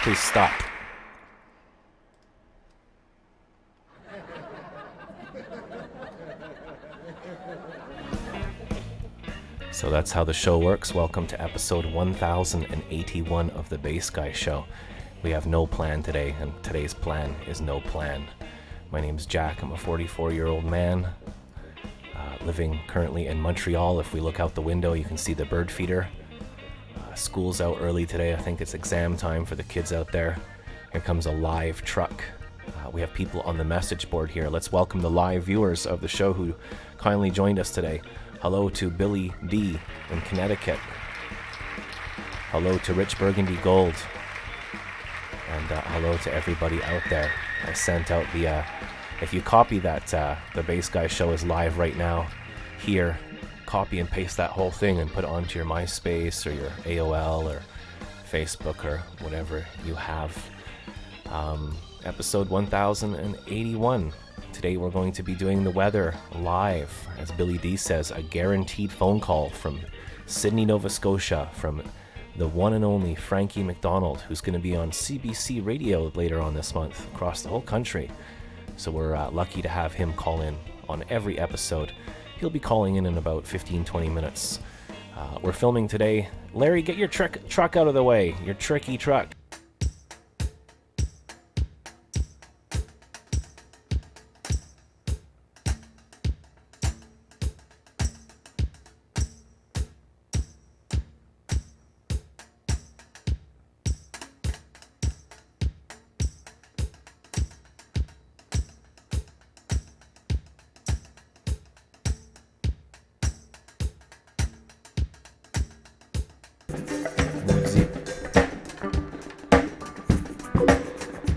Please stop. So that's how the show works. Welcome to episode 1081 of the Bass Guy Show. We have no plan today, and today's plan is no plan. My name's Jack. I'm a 44-year-old man living currently in Montreal. If we look out the window, you can see the bird feeder. School's out early today. I think it's exam time for the kids out there. Here comes a live truck. We have people on the message board here. Let's welcome the live viewers of the show who kindly joined us today. Hello to Billy D in Connecticut. Hello to Rich Burgundy Gold. And hello to everybody out there. I sent out the, if you copy that, the Bass Guy Show is live right now here. Copy and paste that whole thing and put it onto your MySpace or your AOL or Facebook or whatever you have. Episode 1081. Today we're going to be doing the weather live. As Billy D says, a guaranteed phone call from Sydney, Nova Scotia, from the one and only Frankie McDonald, who's going to be on CBC Radio later on this month across the whole country. So we're lucky to have him call in on every episode. He'll be calling in about 15-20 minutes. We're filming today. Larry, get your truck out of the way. Your tricky truck.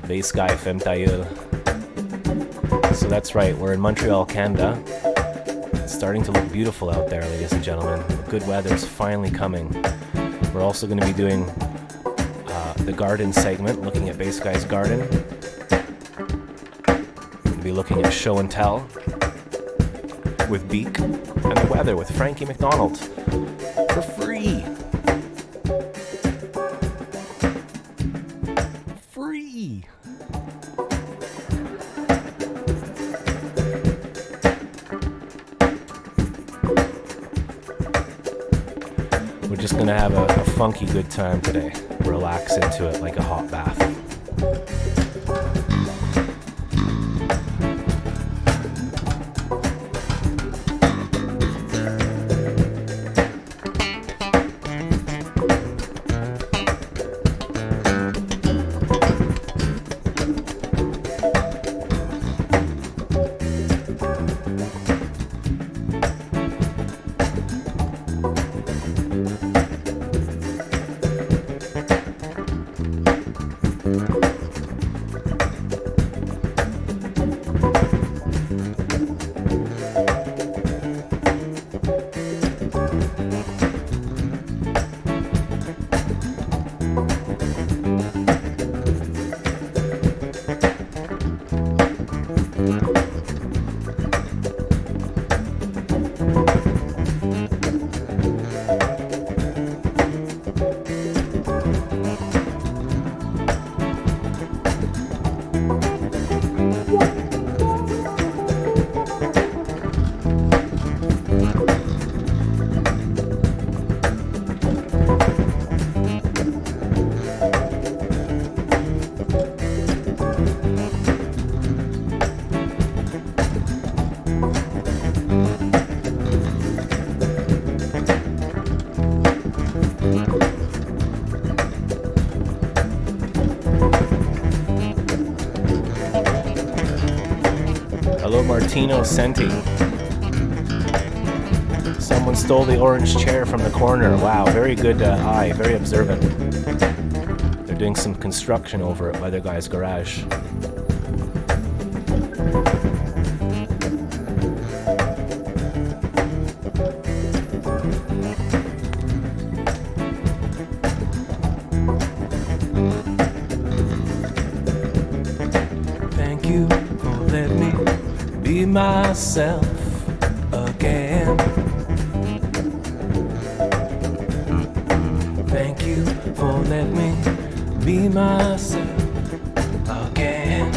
Bass Guy FM Tailleur. So that's right, we're in Montreal, Canada. It's starting to look beautiful out there, ladies and gentlemen. The good weather's finally coming. We're also going to be doing the garden segment, looking at Bass Guy's garden. We're going to be looking at show and tell with Beak, and the weather with Frankie McDonald for free. Just gonna have a funky good time today. Relax into it like a hot bath. Martino Senti. Someone stole the orange chair from the corner. Wow, very good eye, very observant. They're doing some construction over at Leather Guy's garage. Thank you for letting me be myself again. Thank you for letting me be myself again.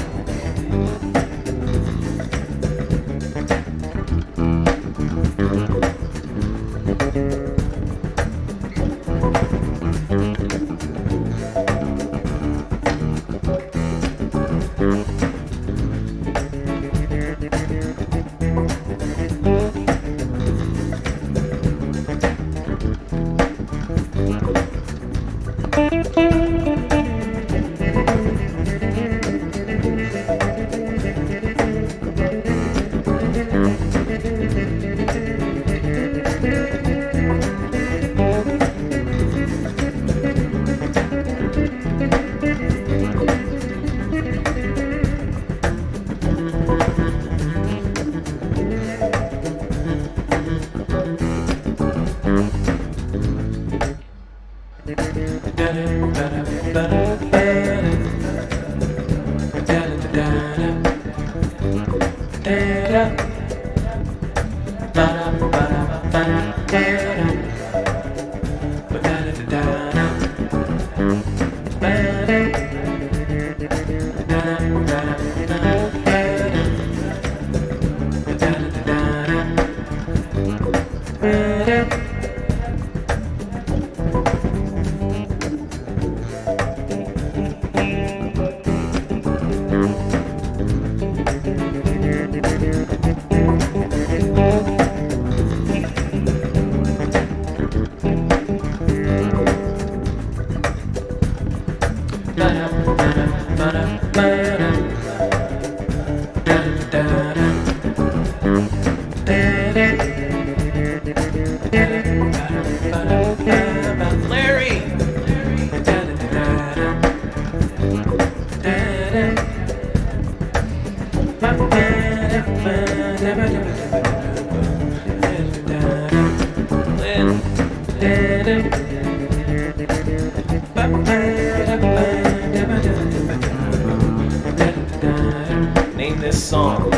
Name this song.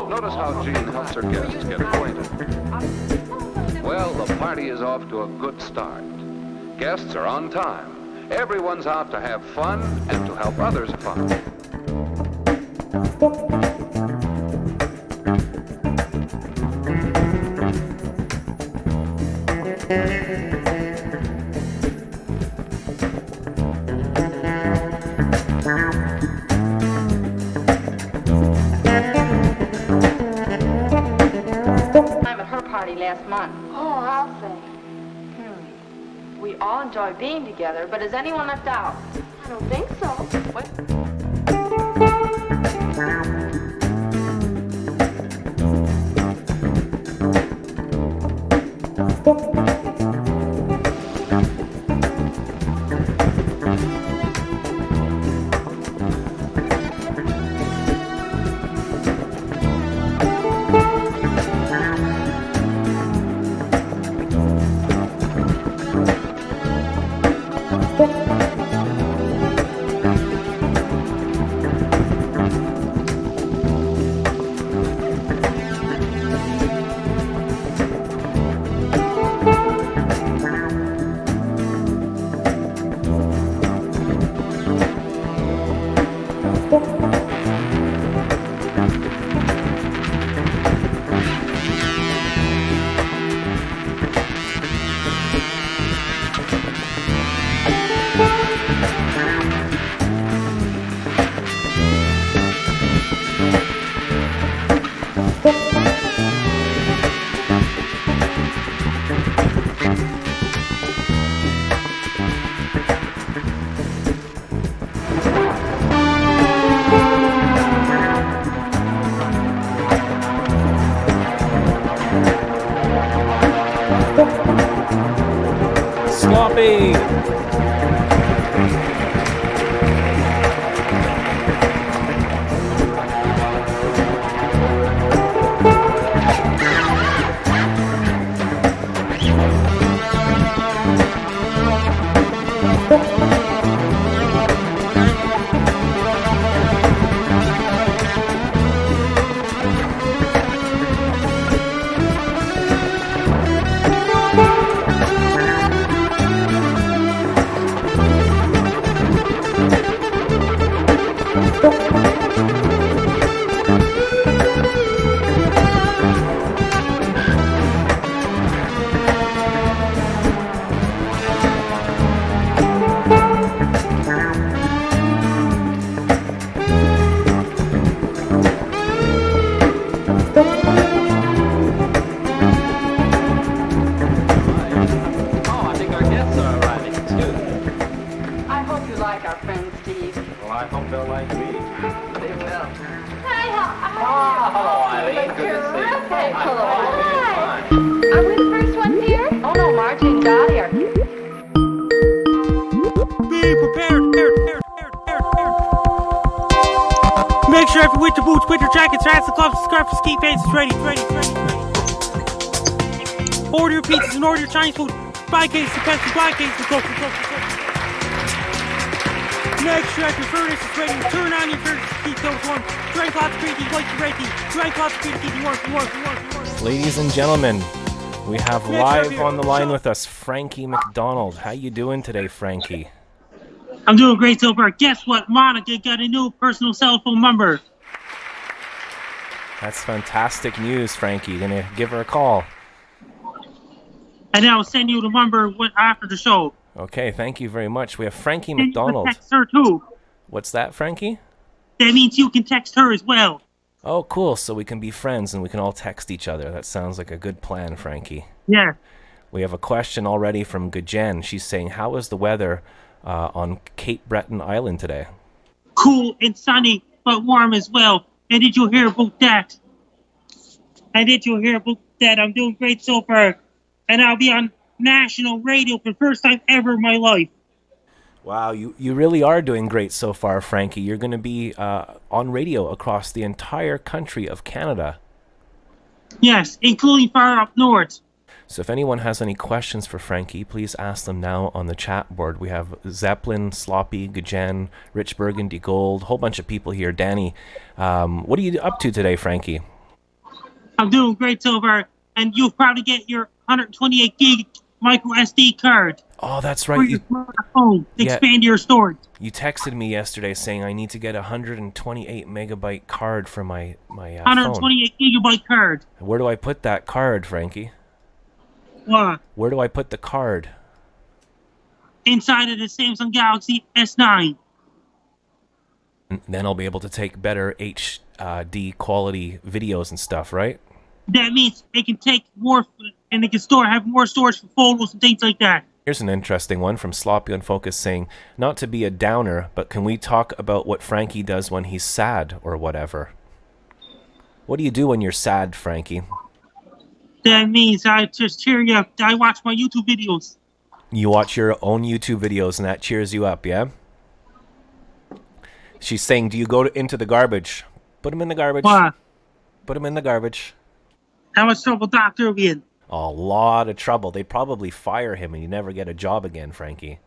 Notice how Jean helps her guests get acquainted. Well, the party is off to a good start. Guests are on time. Everyone's out to have fun and to help others have fun. Last month. Oh, I'll say. We all enjoy being together, but is anyone left out? I don't think so. What? Sloppy! Oh, I think our guests are arriving too. I hope you like our friend Steve. Well, I hope they'll like me. They will. Hi, Hello, Eileen. Good to see you. Terrific. Hello. Hi. Are we the first ones here? Oh no, Margie and Dottie are here. Be prepared. Make sure every winter boots, winter jackets, hats, and gloves, scarves, and ski pants is ready. Order your pizzas and order your Chinese food. Buy cases and pets and blind cases and go. Make sure that your furnace is ready. Turn on your furnace to keep those warm. Drink lots of beer to keep like you're ready. Drink lots of beer to keep you warm. Ladies and gentlemen, we have live on the line with us Frankie McDonald. How you doing today, Frankie? I'm doing great so far. Guess what? Monica got a new personal cell phone number. That's fantastic news, Frankie. Gonna give her a call. And I'll send you the number after the show. Okay, thank you very much. We have Frankie And you McDonald. can text her too. What's that, Frankie? That means you can text her as well. Oh, cool. So we can be friends and we can all text each other. That sounds like a good plan, Frankie. Yeah. We have a question already from Gajen. She's saying, how is the weather on Cape Breton Island today? Cool and sunny, but warm as well. And did you hear about that? I'm doing great so far. And I'll be on national radio for the first time ever in my life. Wow, you really are doing great so far, Frankie. You're going to be on radio across the entire country of Canada. Yes, including far up north. So if anyone has any questions for Frankie, please ask them now on the chat board. We have Zeppelin, Sloppy, Gajen, Rich Burgundy Gold, a whole bunch of people here. Danny, what are you up to today, Frankie? I'm doing great so far. And you'll probably get your 128 gig micro SD card Oh, that's for right. your smartphone to Yeah. expand your storage. You texted me yesterday saying I need to get a 128 megabyte card for my phone. 128 gigabyte card. Where do I put that card, Frankie? What? Where do I put the card? Inside of the Samsung Galaxy S9. And then I'll be able to take better HD quality videos and stuff, right? That means it can take more, and it can have more storage for photos and things like that. Here's an interesting one from Sloppy Unfocused saying, not to be a downer, but can we talk about what Frankie does when he's sad or whatever? What do you do when you're sad, Frankie? That means I just cheer you up. I watch my YouTube videos. You watch your own YouTube videos and that cheers you up, yeah? She's saying, do you go into the garbage? Put them in the garbage. What? Put them in the garbage. How much trouble Doctor will be in? A lot of trouble. They'd probably fire him and you never get a job again, Frankie.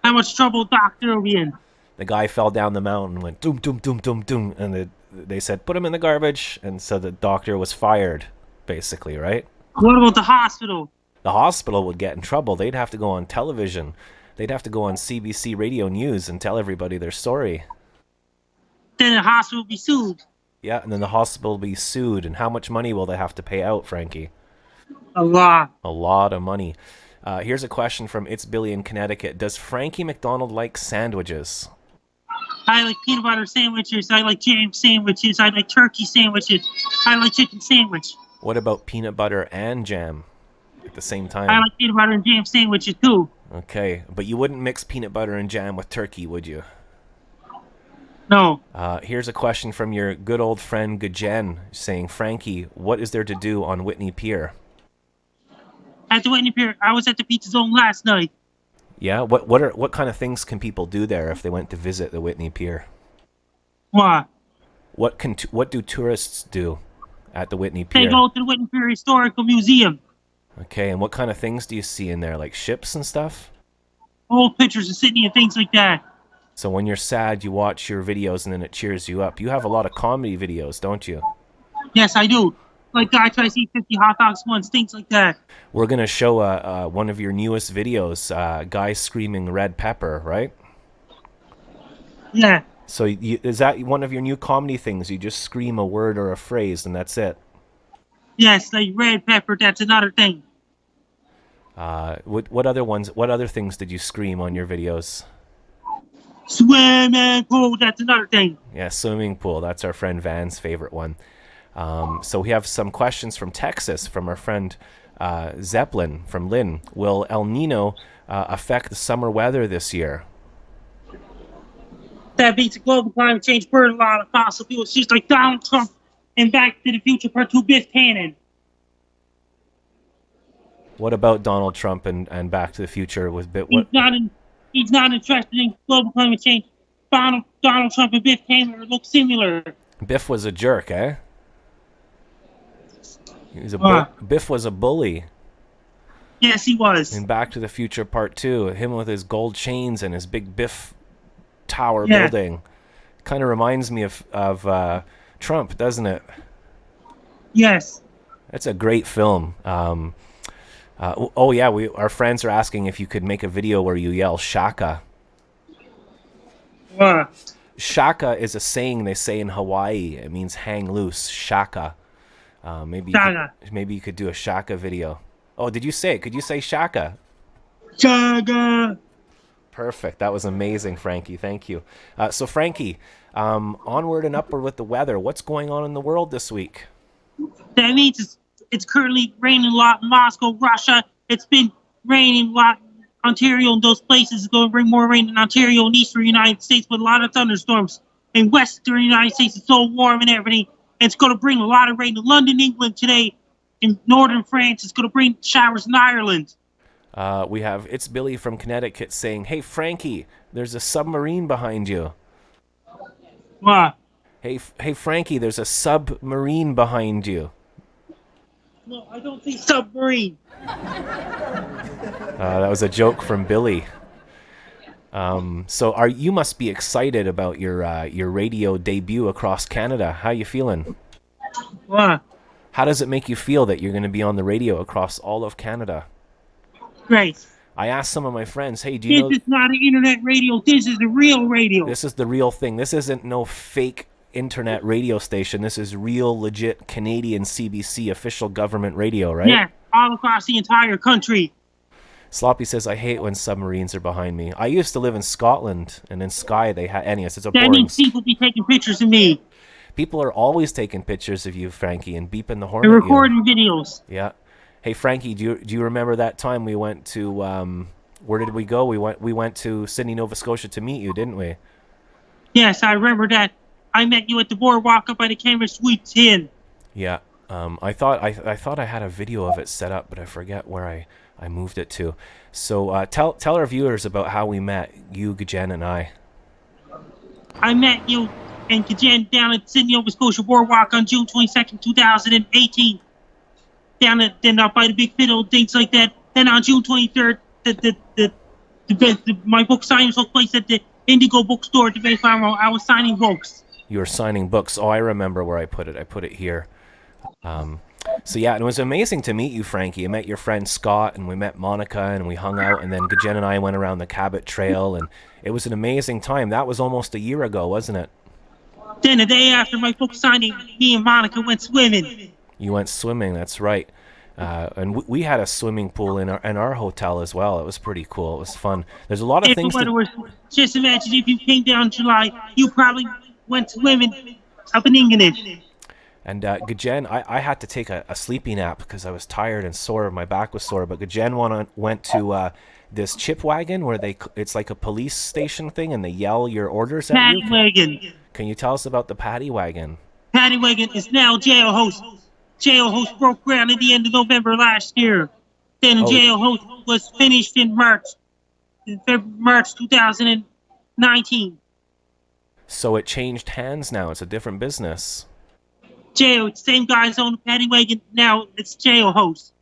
How much trouble Doctor will be in? The guy fell down the mountain and went doom, doom, doom, doom, doom. And they said, put him in the garbage. And so the doctor was fired, basically, right? What about the hospital? The hospital would get in trouble. They'd have to go on television. They'd have to go on CBC Radio News and tell everybody their story. Then the hospital will be sued. Yeah, and then the hospital will be sued. And how much money will they have to pay out, Frankie? A lot. A lot of money. Here's a question from It's Billy in Connecticut. Does Frankie McDonald like sandwiches? I like peanut butter sandwiches. I like jam sandwiches. I like turkey sandwiches. I like chicken sandwich. What about peanut butter and jam at the same time? I like peanut butter and jam sandwiches too. Okay, but you wouldn't mix peanut butter and jam with turkey, would you? No. Here's a question from your good old friend Gajen saying, Frankie, what is there to do on Whitney Pier? At the Whitney Pier, I was at the Pizza Zone last night. Yeah, what kind of things can people do there if they went to visit the Whitney Pier? What? What do tourists do at the Whitney They Pier? go to the Whitney Pier Historical Museum. Okay, and what kind of things do you see in there, like ships and stuff? Old pictures of Sydney and things like that. So when you're sad, you watch your videos and then it cheers you up. You have a lot of comedy videos, don't you? Yes, I do. Like Guy tries to eat 50 hot dogs once, things like that. We're going to show one of your newest videos, Guy Screaming Red Pepper, right? Yeah. So is that one of your new comedy things? You just scream a word or a phrase and that's it? Yes, like red pepper, that's another thing. What other things did you scream on your videos? Swimming pool, that's another thing. Yeah, swimming pool. That's our friend Van's favorite one. So we have some questions from Texas from our friend Zeppelin from Lynn. Will El Nino affect the summer weather this year? That beats the global climate change, burn a lot of fossil fuels, just like Donald Trump and Back to the Future Part 2 Biff Tannen. What about Donald Trump and Back to the Future with Bit? He's not interested in global climate change. Donald Trump and Biff Tannen look similar. Biff was a jerk, eh? Biff was a bully. Yes, he was. In Back to the Future Part 2, him with his gold chains and his big Biff Tower building. Kind of reminds me of Trump, doesn't it? Yes. That's a great film. Our friends are asking if you could make a video where you yell Shaka. What? Shaka is a saying they say in Hawaii. It means hang loose. Shaka. Maybe you could do a Shaka video. Oh, did you say it? Could you say Shaka? Shaka. Perfect. That was amazing, Frankie. Thank you. So, Frankie, onward and upward with the weather. What's going on in the world this week? That means it's currently raining a lot in Moscow, Russia. It's been raining a lot in Ontario and those places. It's going to bring more rain in Ontario and eastern United States with a lot of thunderstorms. In western United States, it's so warm and everything. And it's going to bring a lot of rain to London, England today. In northern France, it's going to bring showers in Ireland. We have It's Billy from Connecticut saying, hey, Frankie, there's a submarine behind you. What? Hey, Frankie, there's a submarine behind you. No, I don't think submarine. That was a joke from Billy. So you must be excited about your radio debut across Canada. How you feeling? What? How does it make you feel that you're going to be on the radio across all of Canada? Great. I asked some of my friends, hey, do you know... This is not an internet radio. This is the real radio. This is the real thing. This isn't no fake internet radio station. This is real, legit Canadian CBC official government radio, right? Yeah, all across the entire country. Sloppy says, I hate when submarines are behind me. I used to live in Scotland, and in Skye they had... Anyways, it's a boring... That means people be taking pictures of me. People are always taking pictures of you, Frankie, and beeping the horn They're at you. recording videos. Yeah. Hey, Frankie, do you remember that time we went to Where did we go? We went to Sydney, Nova Scotia to meet you, didn't we? Yes, I remember that. I met you at the boardwalk up by the Cambridge Suites Inn. Yeah. I thought I had a video of it set up, but I forget where I moved it to. So tell our viewers about how we met, you, Gajen, and I. I met you and Gajen down at Sydney, Nova Scotia boardwalk on June 22nd, 2018. Then up by the Big Fiddle, things like that. Then on June 23rd, my book signing took place at the Indigo Bookstore at the Bay Farm. I was signing books. You were signing books. Oh, I remember where I put it. I put it here. So yeah, and it was amazing to meet you, Frankie. I met your friend Scott, and we met Monica, and we hung out, and then Gajen and I went around the Cabot Trail, and it was an amazing time. That was almost a year ago, wasn't it? Then the day after my book signing, me and Monica went swimming. You went swimming, that's right. And we had a swimming pool in our hotel as well. It was pretty cool. It was fun. There's a lot of things. Just imagine if you came down in July, you probably went swimming up in Ingonish. And Gajen, I had to take a sleepy nap because I was tired and sore. My back was sore. But Gajen went to this chip wagon where it's like a police station thing, and they yell your orders at you. Paddy wagon. Can you tell us about the paddy wagon? Paddy wagon is now jail host. Jail host broke ground at the end of November last year. Then jail host was finished in March 2019. So it changed hands now. It's a different business. Jail, same guys own the paddy wagon. Now it's jail host.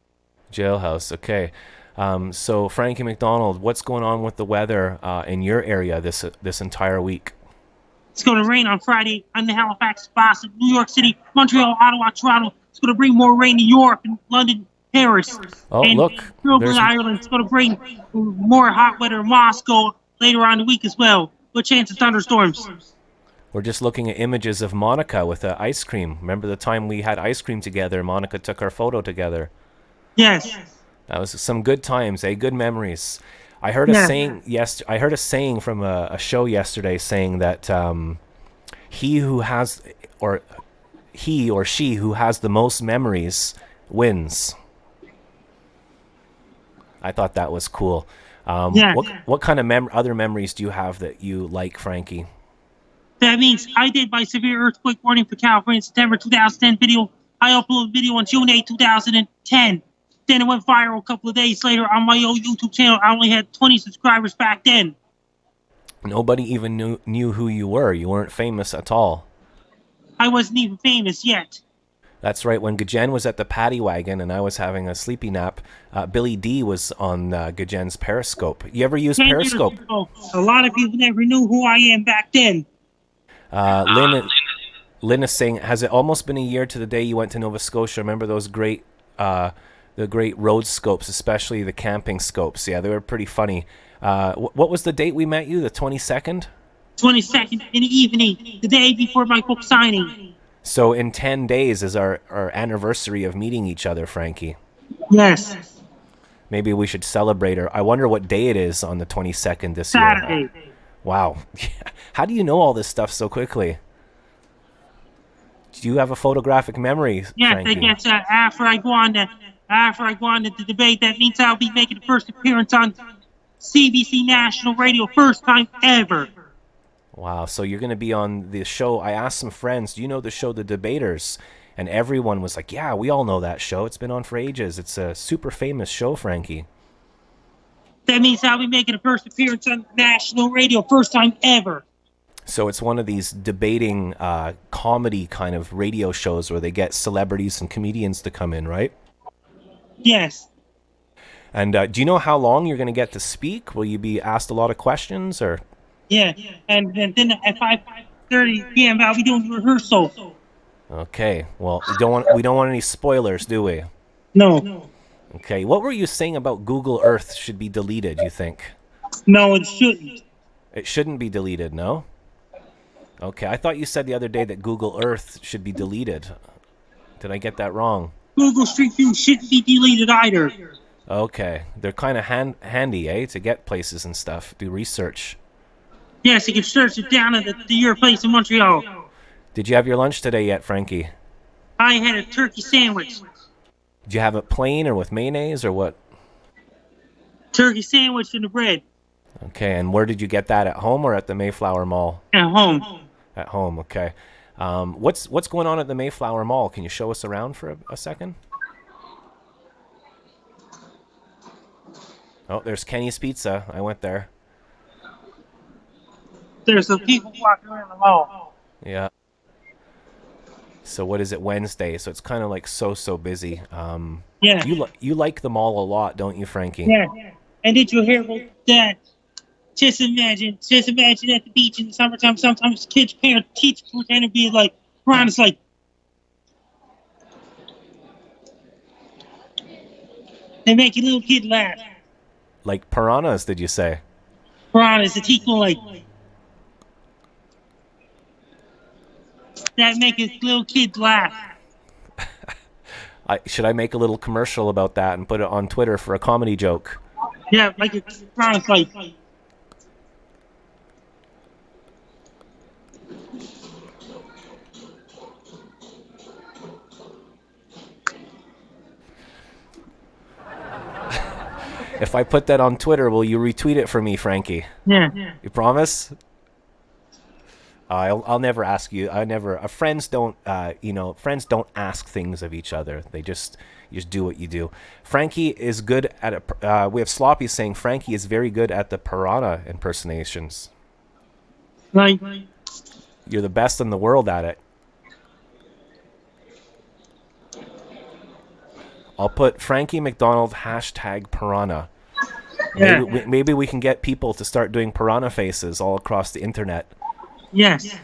Jailhouse, okay. So Frankie McDonald, what's going on with the weather in your area this entire week? It's going to rain on Friday on the Halifax, Boston, New York City, Montreal, Ottawa, Toronto. It's going to bring more rain to Europe and London, Paris. Oh, and look. Dublin, Ireland. It's going to bring more hot weather in Moscow later on in the week as well. Good chance of thunderstorms. We're just looking at images of Monica with ice cream. Remember the time we had ice cream together? Monica took our photo together. Yes. That was some good times, good memories. I heard a saying I heard a saying from a show yesterday saying that he or she who has the most memories wins. I thought that was cool. What kind of other memories do you have that you like, Frankie? That means I did my severe earthquake warning for California in September 2010 video. I uploaded video on June 8, 2010. Then it went viral a couple of days later on my old YouTube channel. I only had 20 subscribers back then. Nobody even knew who you were. You weren't famous at all. I wasn't even famous yet. That's right. When Gajen was at the paddy wagon and I was having a sleepy nap, Billy D was on Gajen's Periscope. You ever use Periscope? A lot of people never knew who I am back then. Lynn is saying, has it almost been a year to the day you went to Nova Scotia? Remember those great road scopes, especially the camping scopes? Yeah, they were pretty funny. What was the date we met you? The 22nd? 22nd in the evening, the day before my book signing. So in 10 days is our anniversary of meeting each other, Frankie. Yes. Maybe we should celebrate her. I wonder what day it is on the 22nd this Saturday. year. Wow. How do you know all this stuff so quickly? Do you have a photographic memory, Yes, Frankie? I guess after I go on the debate, that means I'll be making the first appearance on CBC National Radio, first time ever. Wow, so you're going to be on the show. I asked some friends, do you know the show The Debaters? And everyone was like, yeah, we all know that show. It's been on for ages. It's a super famous show, Frankie. That means I'll be making the first appearance on national radio, first time ever. So it's one of these debating comedy kind of radio shows where they get celebrities and comedians to come in, right? Yes. And do you know how long you're going to get to speak? Will you be asked a lot of questions, or? Yeah, and then at 5:30 p.m. I'll be doing rehearsal. Okay, well, we don't want any spoilers, do we? No. Okay, what were you saying about Google Earth should be deleted, you think? No, it shouldn't. It shouldn't be deleted, no? Okay, I thought you said the other day that Google Earth should be deleted. Did I get that wrong? Google Street View shouldn't be deleted either. Okay, they're kind of handy, to get places and stuff, do research. Yes, you can search it down at your place in Montreal. Did you have your lunch today yet, Frankie? I had a turkey sandwich. Did you have it plain or with mayonnaise or what? Turkey sandwich and the bread Okay, and where did you get that? At home or at the Mayflower Mall? at home. At home, okay. What's going on at the Mayflower Mall? Can you show us around for a second? Oh, there's Kenny's Pizza. I went there. There's some people walking around the mall. Yeah. So what is it, Wednesday? So it's kind of like so busy. Yeah. You like the mall a lot, don't you, Frankie? Yeah. And did you hear about that? Just imagine at the beach in the summertime, sometimes kids' parents teach pretend to be like, Ron is like, they make a little kid laugh. Like piranhas, did you say? Ron is a teacher like, that make a little kid laugh. Should I make a little commercial about that and put it on Twitter for a comedy joke? Yeah, like Ron is like, If I put that on Twitter, will you retweet it for me, Frankie? yeah. You promise? I'll never ask you. Friends don't ask things of each other. They just do what you do. Frankie is good at it. We have Sloppy saying Frankie is very good at the piranha impersonations. Like, You're the best in the world at it. I'll put Frankie McDonald #piranha. yeah. Maybe we can get people to start doing piranha faces all across the internet. Yes.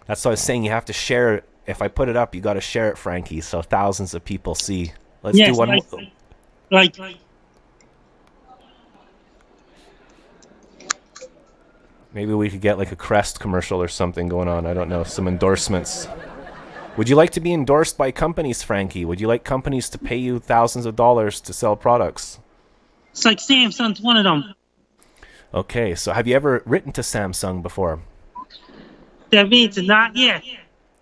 That's what I was saying. You have to share it. If I put it up, you got to share it, Frankie, so thousands of people see. Let's Yes, do one like, more. like, Maybe we could get like a Crest commercial or something going on. I don't know. Some endorsements. Would you like to be endorsed by companies, Frankie? Would you like companies to pay you thousands of dollars to sell products? it's like Samsung's one of them. Okay, so have you ever written to Samsung before? That means not yet.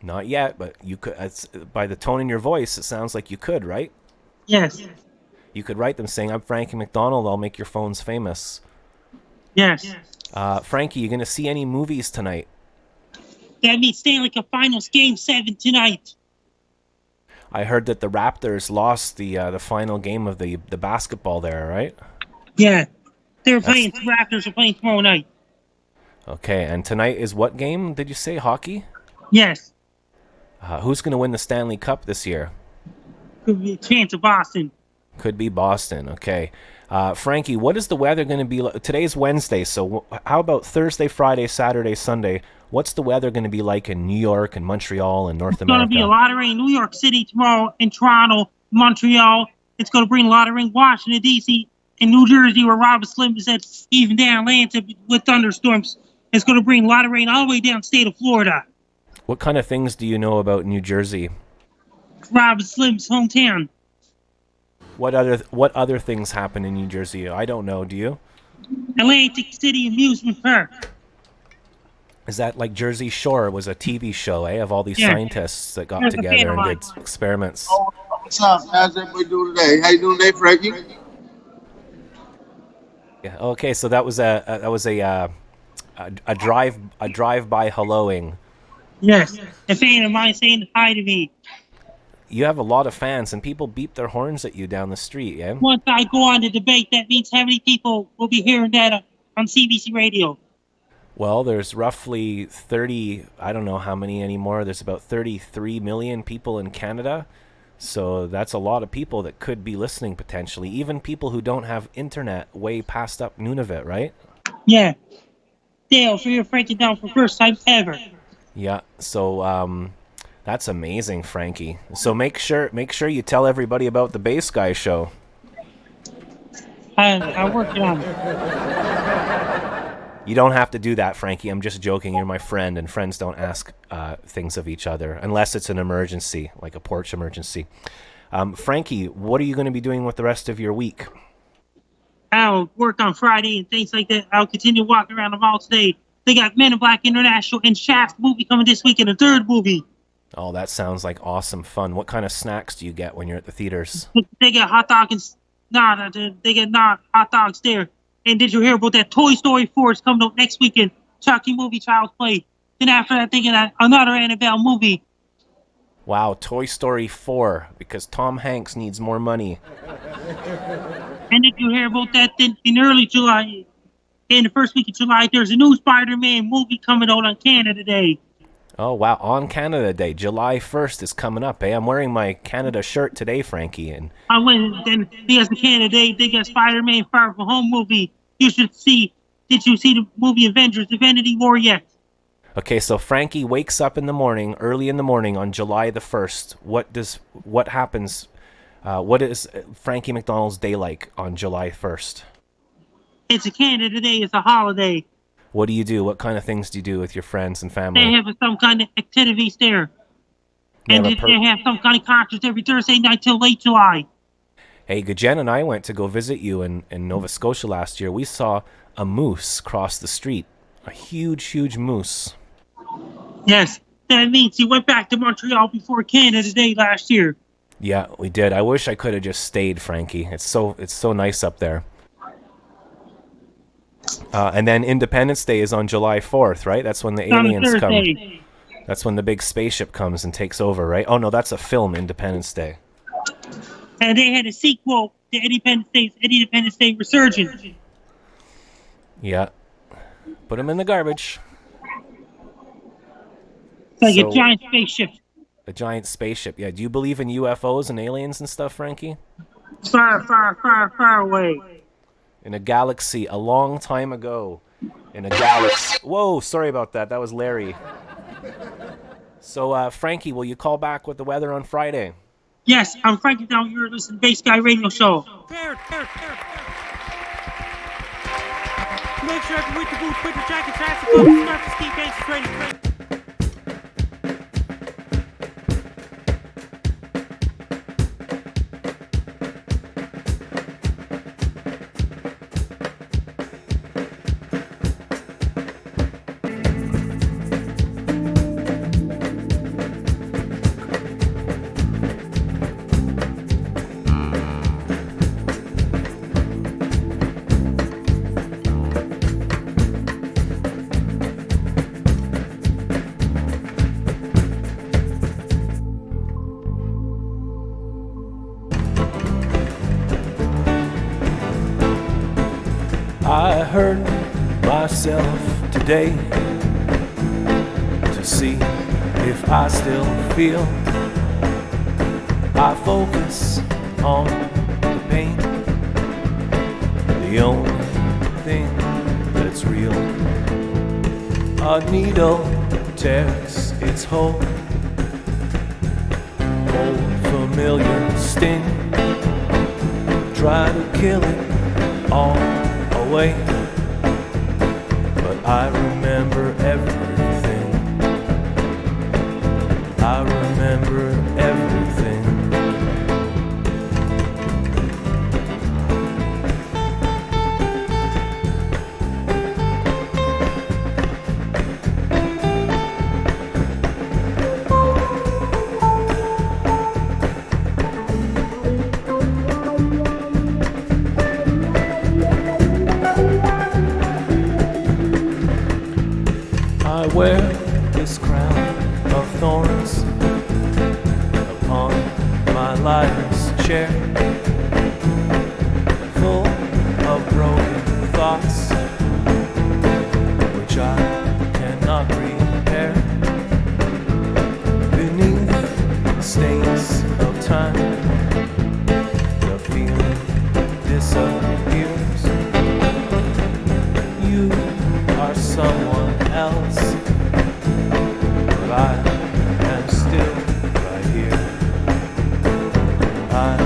Not yet, but you could. By the tone in your voice, it sounds like you could, right? Yes. You could write them saying, "I'm Frankie McDonald. I'll make your phones famous." Yes. Frankie, you gonna see any movies tonight? That means Stanley Cup Finals Game 7 tonight. I heard that the Raptors lost the final game of the basketball there, right? Yeah. They're playing, Raptors are playing tomorrow night. Okay, and tonight is what game? Did you say hockey? Yes. Who's gonna win the Stanley Cup this year? Could be a chance of Boston. Could be Boston. Okay. Frankie, what is the weather going to be like? Today's Wednesday, so how about Thursday, Friday, Saturday, Sunday? What's the weather going to be like in New York and Montreal and North It's going America? to be a lot of rain. New York City tomorrow, in Toronto, Montreal. It's going to bring a lot of rain. Washington, D.C., and New Jersey, where Robert Slim said even down Atlanta with thunderstorms. It's going to bring a lot of rain all the way down state of Florida. What kind of things do you know about New Jersey? Robert Slim's hometown. What other things happen in New Jersey? I don't know. Do you? Atlantic City Amusement Park. Is that like Jersey Shore? It was a TV show, of all these Yeah. scientists that got That's a together fan and of did mine. experiments. What's up? How's everybody doing today? How you doing today, Frankie? Yeah, okay, so that was a drive-by helloing. Yes. A fan of mine saying hi to me. You have a lot of fans, and people beep their horns at you down the street, yeah? Once I go on the debate, that means how many people will be hearing that on CBC Radio? Well, there's roughly 30, I don't know how many anymore. There's about 33 million people in Canada. So that's a lot of people that could be listening potentially. Even people who don't have internet way past up Nunavut, right? Yeah. Dale, for your Frankie down for first time ever. Yeah. So that's amazing, Frankie. So make sure you tell everybody about the Bass Guy show. I'm working on it. You don't have to do that, Frankie. I'm just joking. You're my friend, and friends don't ask things of each other unless it's an emergency, like a porch emergency. Frankie, what are you going to be doing with the rest of your week? I'll work on Friday and things like that. I'll continue walking around the mall today. They got Men in Black International and Shaft movie coming this week, and a third movie. Oh, that sounds like awesome fun. What kind of snacks do you get when you're at the theaters? They got hot dogs and they get hot dogs there. And did you hear about that Toy Story 4 is coming out next weekend? Chucky movie, Child's Play. Then after that, thinking that another Annabelle movie. Wow, Toy Story 4, because Tom Hanks needs more money. And did you hear about that in early July? In the first week of July, there's a new Spider-Man movie coming out on Canada Day. Oh, wow, on Canada Day, July 1st is coming up, eh? I'm wearing my Canada shirt today, Frankie. And I went, then because the Canada Day, they got Spider-Man Far From Home movie. You should see. Did you see the movie Avengers Infinity War yet? okay, so Frankie wakes up in the morning, early in the morning on July the 1st. What happens? What is Frankie McDonald's day like on July 1st? It's a Canada Day. It's a holiday. What do you do? What kind of things do you do with your friends and family? They have some kind of activities there. And they have some kind of concerts every Thursday night till late July. Hey, Jen and I went to go visit you in Nova Scotia last year. We saw a moose cross the street. A huge, huge moose. Yes, that means he went back to Montreal before Canada Day last year. Yeah, we did. I wish I could have just stayed, Frankie. It's so nice up there. And then Independence Day is on July 4th, right? That's when the aliens come. That's when the big spaceship comes and takes over, right? Oh, no, that's a film, Independence Day. And they had a sequel to Independence Day Resurgence. Yeah. Put them in the garbage. It's like a giant spaceship. A giant spaceship, yeah. Do you believe in UFOs and aliens and stuff, Frankie? Far, far, far, far away. In a galaxy a long time ago. In a galaxy. Whoa, sorry about that. That was Larry. So, Frankie, will you call back with the weather on Friday? Yes, I'm Frankie Down. You're listening to Bass Guy Radio Show. Make sure every week the boots, winter jacket, saxophone, snap, Steve Bass is ready. I hurt myself today to see if I still feel. I focus on the pain, the only thing that's real. A needle tears its hole, old familiar sting. Try to kill it all away, but I remember everything. I remember everything. I wear this crown of thorns upon my liar's chair, full of broken thoughts which I cannot repair. Beneath the stains of time, the feeling disappears. You are someone else, but I am still right here. I'm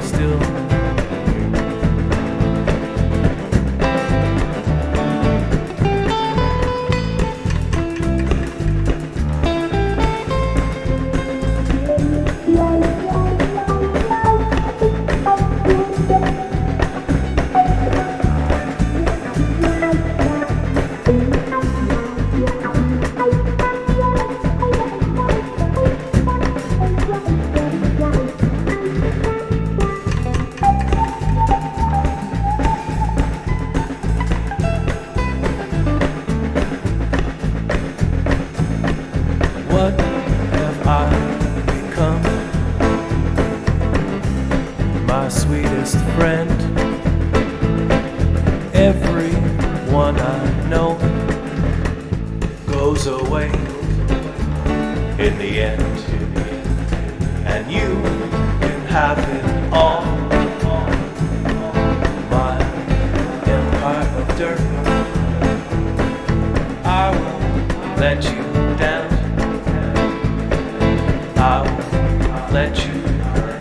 still here. know goes away in the end, and you can have it all. My empire of dirt, I won't let you down. I won't let you hurt.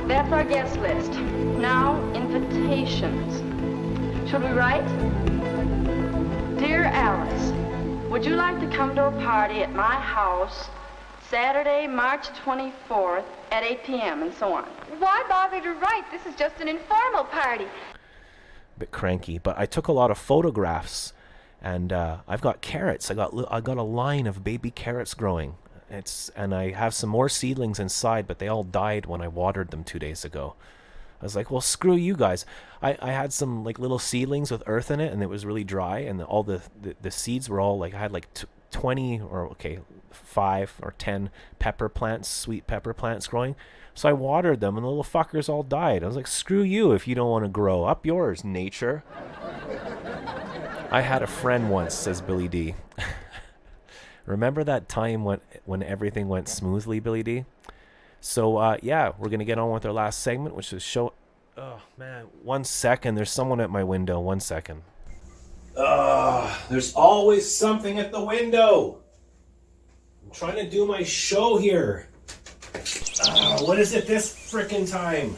That's our guest list. Now, invitations. Should we write? Dear Alice, would you like to come to a party at my house Saturday, March 24th at 8 p.m. and so on? Why bother to write? This is just an informal party. Bit cranky, but I took a lot of photographs, and I've got carrots. I got a line of baby carrots growing. And I have some more seedlings inside, but they all died when I watered them 2 days ago. I was like, well, screw you guys. I had some like little seedlings with earth in it, and it was really dry, and all the seeds were all like, I had like 20 or 5 or 10 pepper plants, sweet pepper plants growing. So I watered them, and the little fuckers all died. I was like, screw you if you don't want to grow. Up yours, nature. I had a friend once, says Billy D. Remember that time when everything went smoothly, Billy D? So, yeah, we're going to get on with our last segment, which is show... Oh, man. 1 second. There's someone at my window. 1 second. There's always something at the window. I'm trying to do my show here. What is it this frickin' time?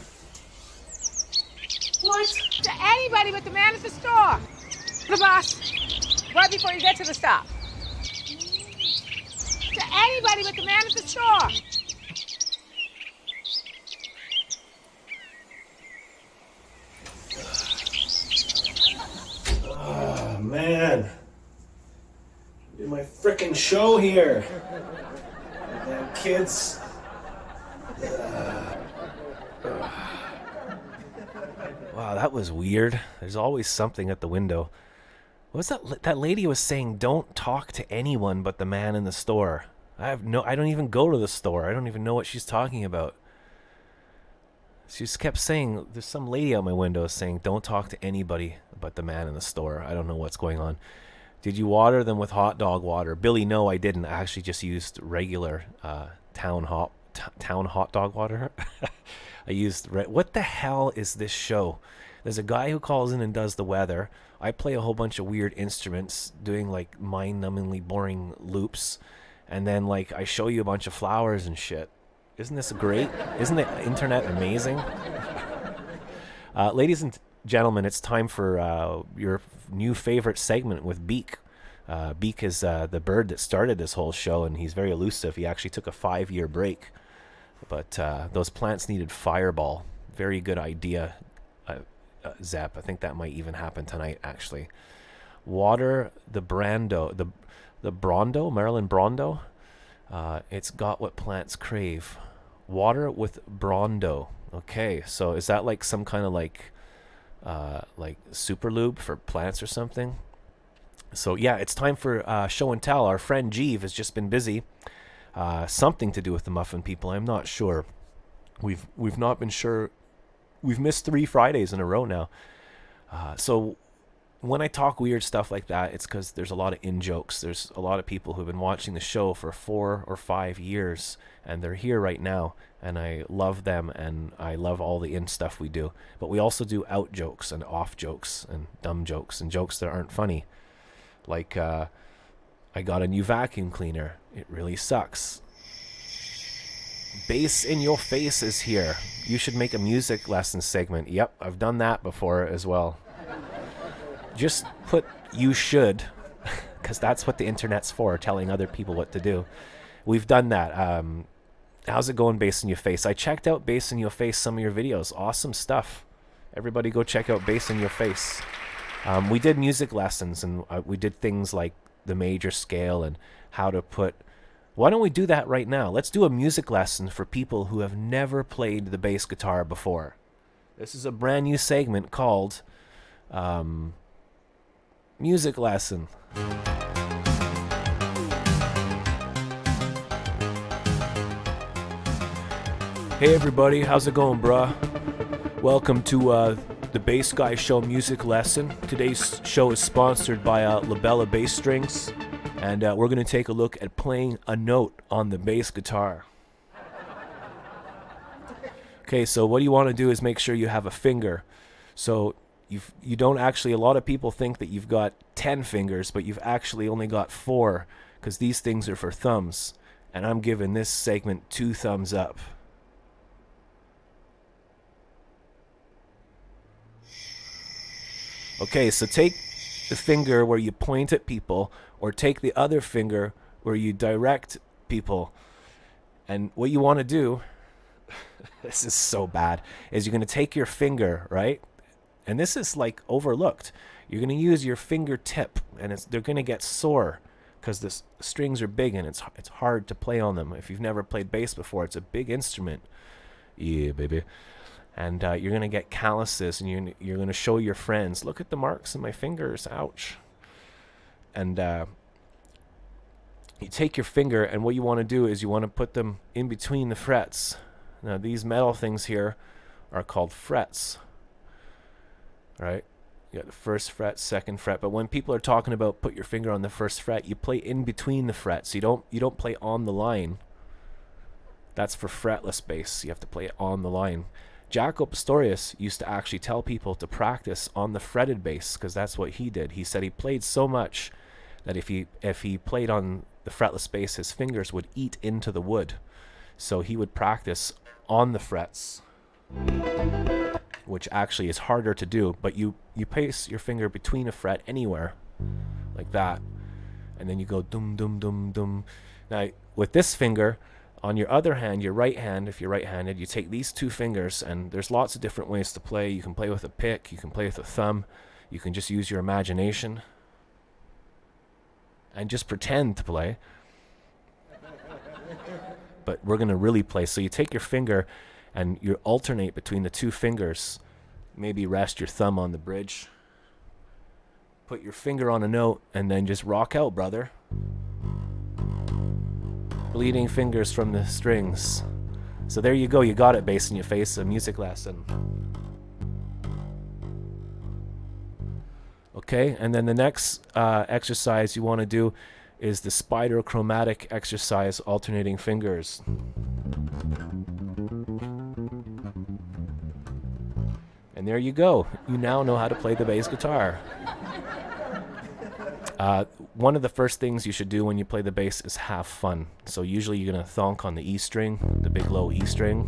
What? To anybody but the man at the store. The boss. Right before you get to the stop. To anybody but the man at the store. Oh, man. Do my frickin' show here. Damn kids. Wow, that was weird. There's always something at the window. What's that lady was saying, don't talk to anyone but the man in the store. I don't even go to the store. I don't even know what she's talking about. She just kept saying, there's some lady out my window saying, don't talk to anybody but the man in the store. I don't know what's going on. Did you water them with hot dog water? Billy, no, I didn't. I actually just used regular town hot dog water. I used what the hell is this show? There's a guy who calls in and does the weather. I play a whole bunch of weird instruments, doing like mind-numbingly boring loops, and then like I show you a bunch of flowers and shit. Isn't this great? Isn't the internet amazing? Ladies and gentlemen, it's time for your new favorite segment with Beak. Beak is the bird that started this whole show, and he's very elusive. He actually took a 5-year break. But those plants needed Fireball. Very good idea, Zep. I think that might even happen tonight, actually. Water the Brando, the Brondo, Marilyn Brondo. It's got what plants crave. Water with Brondo. Okay, so is that like some kind of like super lube for plants or something? So yeah, it's time for show and tell. Our friend Jeeve has just been busy. Something to do with the Muffin People. I'm not sure. We've not been sure. We've missed 3 Fridays in a row now. So when I talk weird stuff like that, it's because there's a lot of in-jokes. There's a lot of people who've been watching the show for 4 or 5 years, and they're here right now, and I love them, and I love all the in-stuff we do. But we also do out-jokes and off-jokes and dumb jokes and jokes that aren't funny. Like, I got a new vacuum cleaner. It really sucks. Bass in Your Face is here. You should make a music lesson segment. Yep, I've done that before as well. Just put you should, because that's what the internet's for, telling other people what to do. We've done that. How's it going, Bass in Your Face? I checked out Bass in Your Face, some of your videos. Awesome stuff. Everybody go check out Bass in Your Face. We did music lessons, and we did things like the major scale and how to put... Why don't we do that right now? Let's do a music lesson for people who have never played the bass guitar before. This is a brand new segment called Music Lesson. Hey everybody, how's it going, bruh? Welcome to the Bass Guy Show Music Lesson. Today's show is sponsored by Labella Bass Strings, and we're going to take a look at playing a note on the bass guitar. Okay, so what you want to do is make sure you have a finger. So you don't actually, a lot of people think that you've got 10 fingers, but you've actually only got 4, because these things are for thumbs. And I'm giving this segment 2 thumbs up. Okay, so take the finger where you point at people, or take the other finger where you direct people. And what you want to do, this is so bad, is you're going to take your finger, right? And this is like overlooked. You're going to use your fingertip, and they're going to get sore because the strings are big and it's hard to play on them. If you've never played bass before, it's a big instrument. Yeah, baby. And you're going to get calluses, and you're going to show your friends, look at the marks in my fingers, ouch. And you take your finger, and what you want to do is you want to put them in between the frets. Now these metal things here are called frets, right? You got the first fret, second fret, but when people are talking about put your finger on the first fret, you play in between the frets. You don't play on the line. That's for fretless bass. You have to play it on the line. Jaco Pastorius used to actually tell people to practice on the fretted bass, because that's what he did. He said he played so much that if he played on the fretless bass, his fingers would eat into the wood. So he would practice on the frets, which actually is harder to do, but you place your finger between a fret anywhere, like that, and then you go dum dum dum dum. Now with this finger, on your other hand, your right hand, if you're right-handed, you take these 2 fingers, and there's lots of different ways to play. You can play with a pick, you can play with a thumb, you can just use your imagination and just pretend to play. But we're going to really play. So you take your finger and you alternate between the 2 fingers. Maybe rest your thumb on the bridge. Put your finger on a note and then just rock out, brother. Bleeding fingers from the strings. So there you go, you got it, Bass in Your Face, a music lesson. Okay, and then the next exercise you want to do is the spider chromatic exercise, alternating fingers. And there you go. You now know how to play the bass guitar. One of the first things you should do when you play the bass is have fun. So usually you're going to thonk on the E string, the big low E string.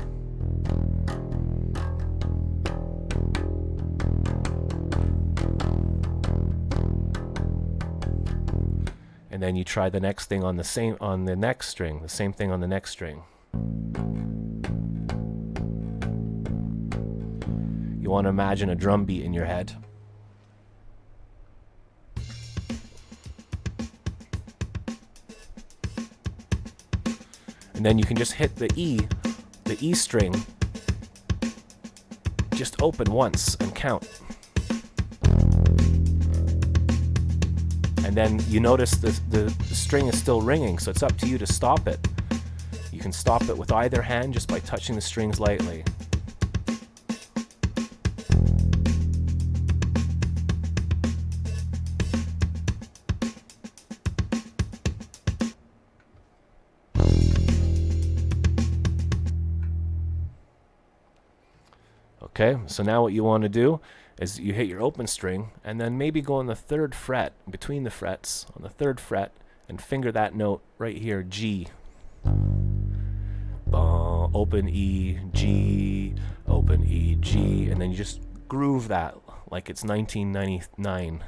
And then you try the next thing on the next string, the same thing on the next string. You want to imagine a drum beat in your head. And then you can just hit the E string, just open once and count. And then you notice the string is still ringing, so it's up to you to stop it. You can stop it with either hand just by touching the strings lightly. Okay, so now what you want to do is you hit your open string and then maybe go on the 3rd fret, between the frets, on the 3rd fret, and finger that note right here, G. Open E, G, open E, G, and then you just groove that like it's 1999.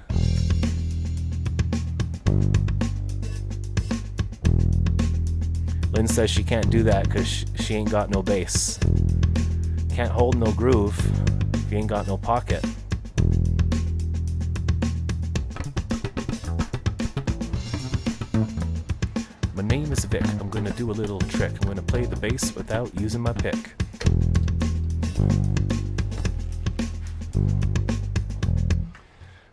Lynn says she can't do that because she ain't got no bass. Can't hold no groove if you ain't got no pocket. My name is Vic. I'm gonna do a little trick. I'm gonna play the bass without using my pick.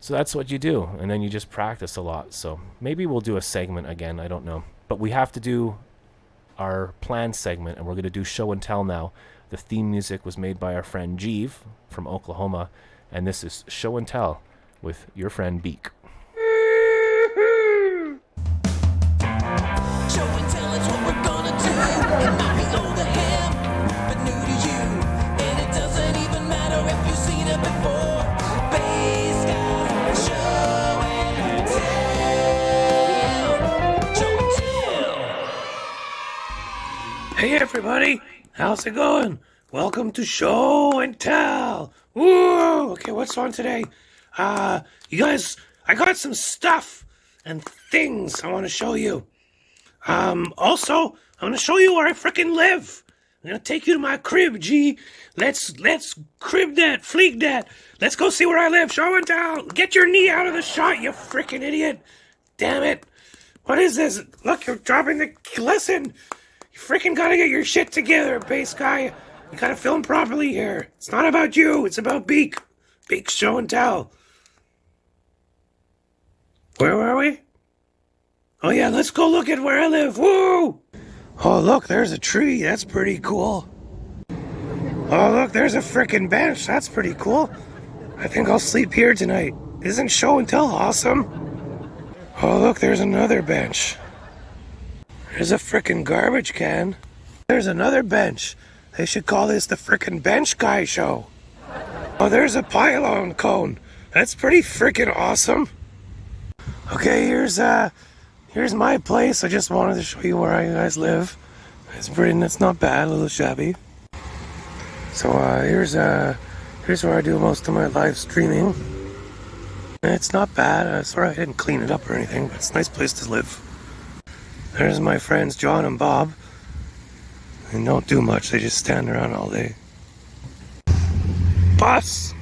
So that's what you do, and then you just practice a lot. So maybe we'll do a segment again, I don't know. But we have to do our planned segment, and we're gonna do show and tell now. The theme music was made by our friend Jeeve from Oklahoma, and this is Show and Tell with your friend Beak. Show and tell is what we're gonna do. It might be old to him, but new to you. And it doesn't even matter if you've seen it before. Bass guys, show and tell. Show and tell. Hey everybody, how's it going? Welcome to Show and Tell. Woo! Okay, what's on today? You guys, I got some stuff and things I want to show you. Also, I want to show you where I frickin' live. I'm gonna take you to my crib, G. Let's crib that, fleek that. Let's go see where I live. Show and tell. Get your knee out of the shot, you frickin' idiot. Damn it. What is this? Look, you're dropping the... Listen. You frickin' gotta get your shit together, bass guy. You gotta film properly here. It's not about you. It's about Beak. Beak's show and tell. Where were we? Oh yeah, let's go look at where I live. Woo! Oh look, there's a tree. That's pretty cool. Oh look, there's a frickin' bench. That's pretty cool. I think I'll sleep here tonight. Isn't show and tell awesome? Oh look, there's another bench. There's a frickin' garbage can. There's another bench. They should call this the frickin' bench guy show. Oh, there's a pylon cone. That's pretty frickin' awesome. Okay, here's my place. I just wanted to show you where you guys live. It's not bad, a little shabby. So here's where I do most of my live streaming. It's not bad. Sorry I didn't clean it up or anything, but it's a nice place to live. There's my friends John and Bob. They don't do much, they just stand around all day. Bus!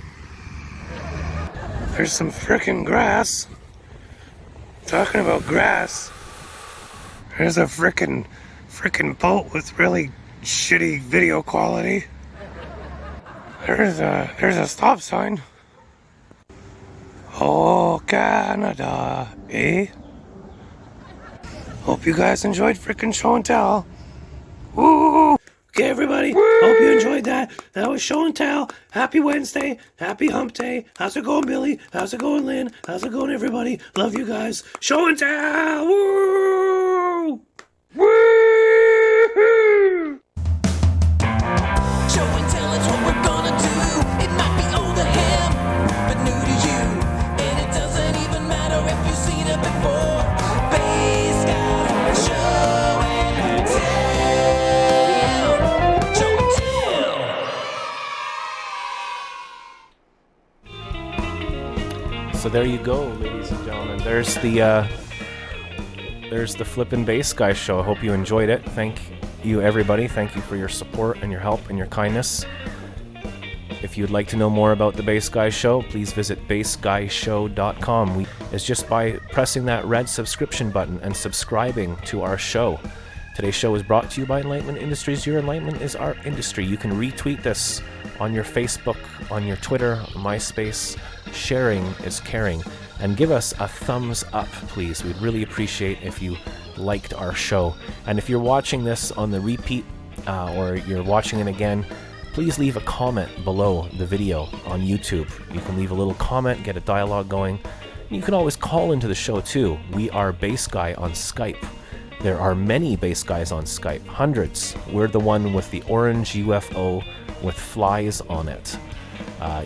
There's some frickin' grass. Talking about grass. There's a frickin' boat with really shitty video quality. There's a stop sign. Oh, Canada, eh? Hope you guys enjoyed frickin' show and tell. Woo! Okay, everybody. Hope you enjoyed that. That was Show and Tell. Happy Wednesday. Happy Hump Day. How's it going, Billy? How's it going, Lynn? How's it going, everybody? Love you guys. Show and Tell. Woo! Woo! Show and tell is what we're gonna do. It might be old to him, but new to you. And it doesn't even matter if you've seen it before. Bass Guys, show and tell. Show and tell. So there you go, ladies and gentlemen. There's the Flippin' Bass Guy show. I hope you enjoyed it. Thank you, everybody. Thank you for your support and your help and your kindness. If you'd like to know more about the Bass Guy show, please visit bassguyshow.com. It's just by pressing that red subscription button and subscribing to our show. Today's show is brought to you by Enlightenment Industries. Your enlightenment is our industry. You can retweet this on your Facebook, on your Twitter, MySpace. Sharing is caring. And give us a thumbs up, please. We'd really appreciate if you liked our show. And if you're watching this on the repeat or you're watching it again, please leave a comment below the video on YouTube. You can leave a little comment, get a dialogue going. You can always call into the show too. We are Bass Guy on Skype. There are many Bass Guys on Skype, hundreds. We're the one with the orange UFO with flies on it.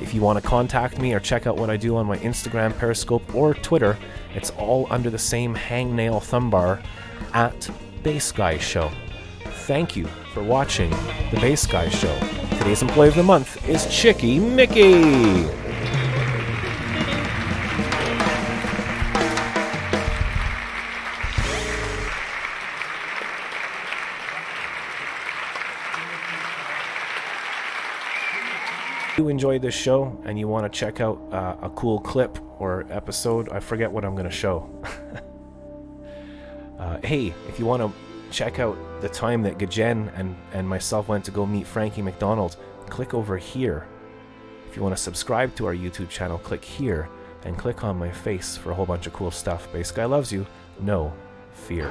If you want to contact me or check out what I do on my Instagram, Periscope, or Twitter, it's all under the same hangnail thumb bar at Bass Guy Show. Thank you for watching the Bass Guy Show. Today's Employee of the Month is Chicky Mickey. If you enjoyed this show and you want to check out a cool clip or episode, I forget what I'm going to show. Hey, if you want to check out the time that Gajen and myself went to go meet Frankie McDonald, click over here. If you want to subscribe to our YouTube channel, click here and click on my face for a whole bunch of cool stuff. Bass Guy loves you. No fear.